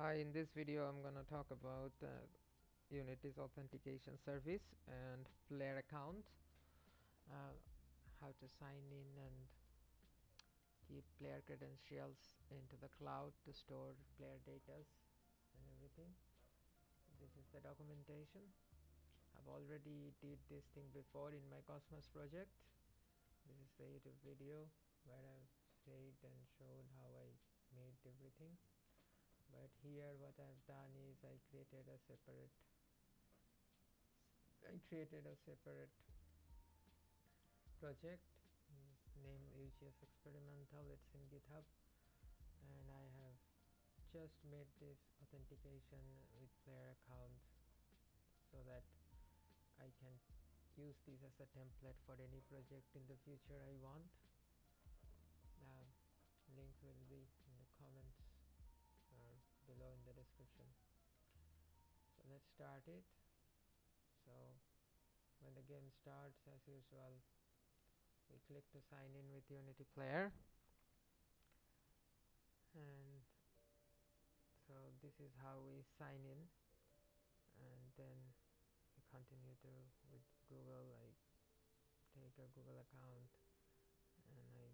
Hi, in this video I'm gonna talk about Unity's authentication service and player account, uh, how to sign in and keep player credentials into the cloud to store player data and everything. This is the documentation. I've already did this thing before in my Cosmos project. This is the YouTube video where I've said and showed how I made everything. But here what I've done is I created a separate project named UGS experimental. It's in GitHub, and I have just made this authentication with player account so that I can use this as a template for any project in the future I want. Link will be in the comments or below in the description. So let's start it. So when the game starts, as usual, we click to sign in with Unity Player, and so this is how we sign in, and then we continue to with Google. I take a Google account and I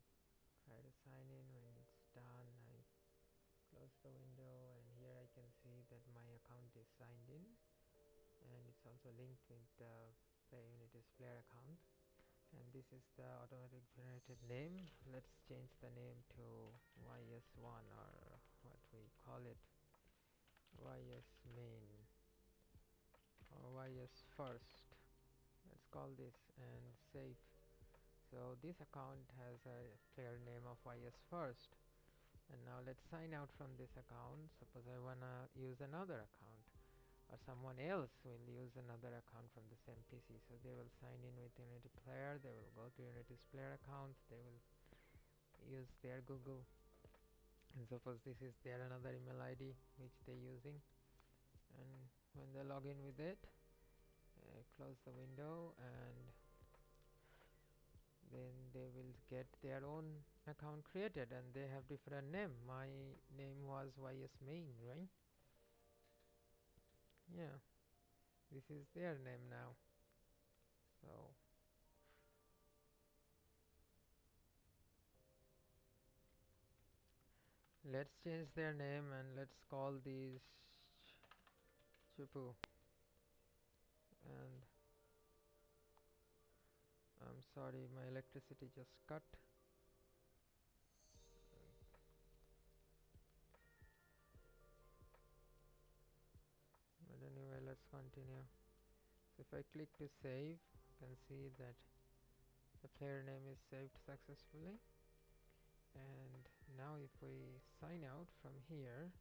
try to sign in. When it's done, I close the window, and here I can see that my account is signed in, and it's also linked with the Unity's player account. And this is the automatic generated name. Let's change the name to ys1, or what we call it, ys main or ys first. Let's call this and save. So this account has a player name of ys first, and now let's sign out from this account. Suppose I wanna use another account, or someone else will use another account from the same PC. So they will sign in with Unity Player, they will go to Unity's player account, they will use their Google, and suppose this is their another email ID which they're using, and when they log in with it, close the window, and then they will get their own account created, and they have different name. My name was ys main, right? Yeah, this is their name now. So let's change their name, and let's call these Chupu. And I'm sorry, my electricity just cut. But anyway, let's continue. So if I click to save, you can see that the player name is saved successfully. And now if we sign out from here,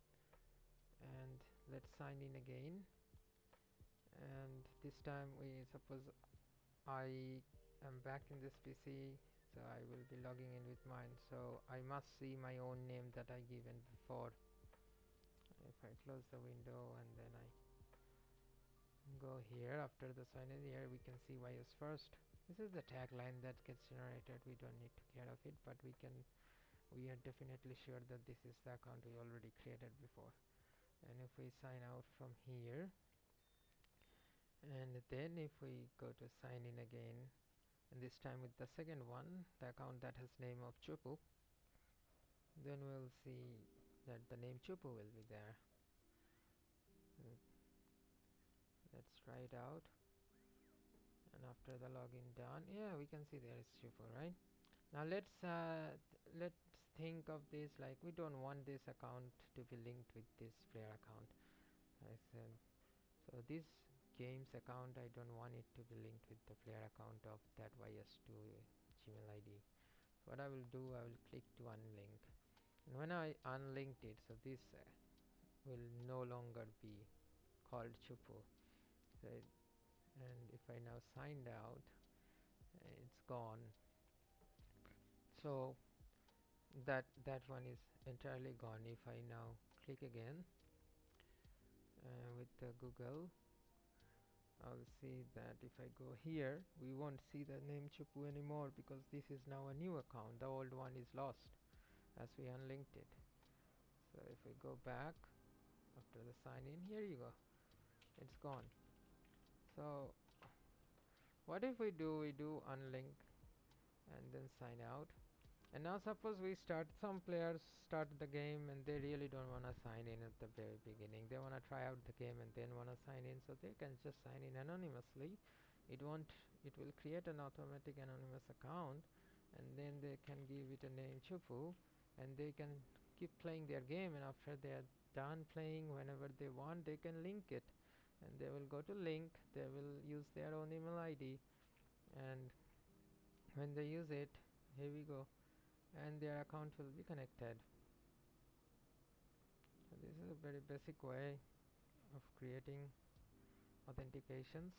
and let's sign in again, and this time we suppose I am back in this PC, so I will be logging in with mine, so I must see my own name that I given before. If I close the window and then I go here, after the sign in, here we can see ys first. This is the tagline that gets generated. We don't need to care of it, but we are definitely sure that this is the account we already created before. And if we sign out from here, and then if we go to sign in again, and this time with the second one, the account that has name of Chupu, then we'll see that the name Chupu will be there. Let's try it out, and after the login done, yeah, we can see there is Chupu, right? Now let's think of this like we don't want this account to be linked with this player account. I said, so this games account, I don't want it to be linked with the player account of that ys2 Gmail ID. So what I will do, I will click to unlink, and when I unlinked it, so this will no longer be called Chupu. So and if I now signed out, it's gone. So that one is entirely gone. If I now click again with the Google, I'll see that if I go here, we won't see the name Chupu anymore, because this is now a new account. The old one is lost as we unlinked it. So if we go back, after the sign in. Here you go, it's gone. So what if we do unlink and then sign out. And now suppose we start, some players start the game and they really don't want to sign in at the very beginning. They want to try out the game and then want to sign in, so they can just sign in anonymously. It won't, it will create an automatic anonymous account, and then they can give it a name Chupu, and they can keep playing their game, and after they are done playing, whenever they want, they can link it, and they will go to link, they will use their own email ID, and when they use it, here we go, and their account will be connected. So this is a very basic way of creating authentications,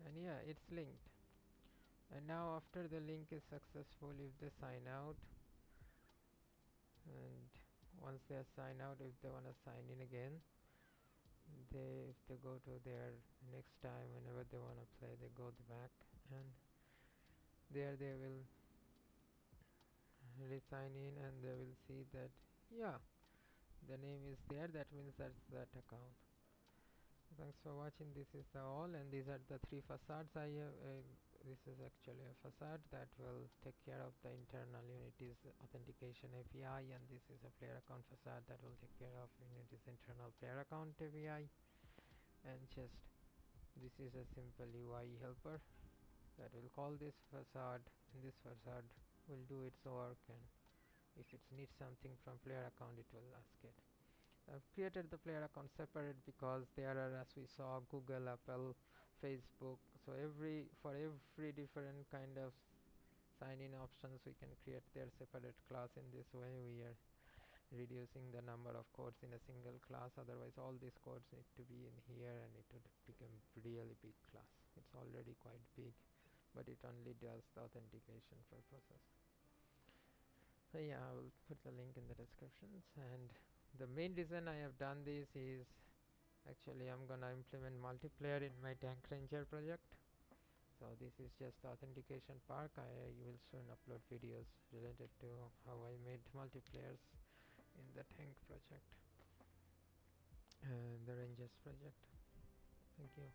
and yeah, it's linked. And now after the link is successful, if they sign out, and once they sign out, if they want to sign in again, if they go to their next time, whenever they want to play, they go back, and there they will re-sign in, and they will see that, yeah, the name is there, that means that's that account. Thanks for watching. This is the all, and these are the three facades I have. This is actually a facade that will take care of the internal Unity's authentication API, and this is a player account facade that will take care of Unity's internal player account API. And just this is a simple UI helper that will call this facade, and this facade will do its work, and if it needs something from player account, it will ask it. I've created the player account separate because there are, as we saw, Google, Apple, Facebook. So for every different kind of sign-in options, we can create their separate class. In this way, we are reducing the number of codes in a single class. Otherwise, all these codes need to be in here, and it would become really big class. It's already quite big, but it only does the authentication purposes. So yeah, I will put the link in the descriptions. And the main reason I have done this is, actually I'm gonna implement multiplayer in my Tank Ranger project. So this is just the authentication part. I will soon upload videos related to how I made multiplayers in the Tank project and the Rangers project. Thank you.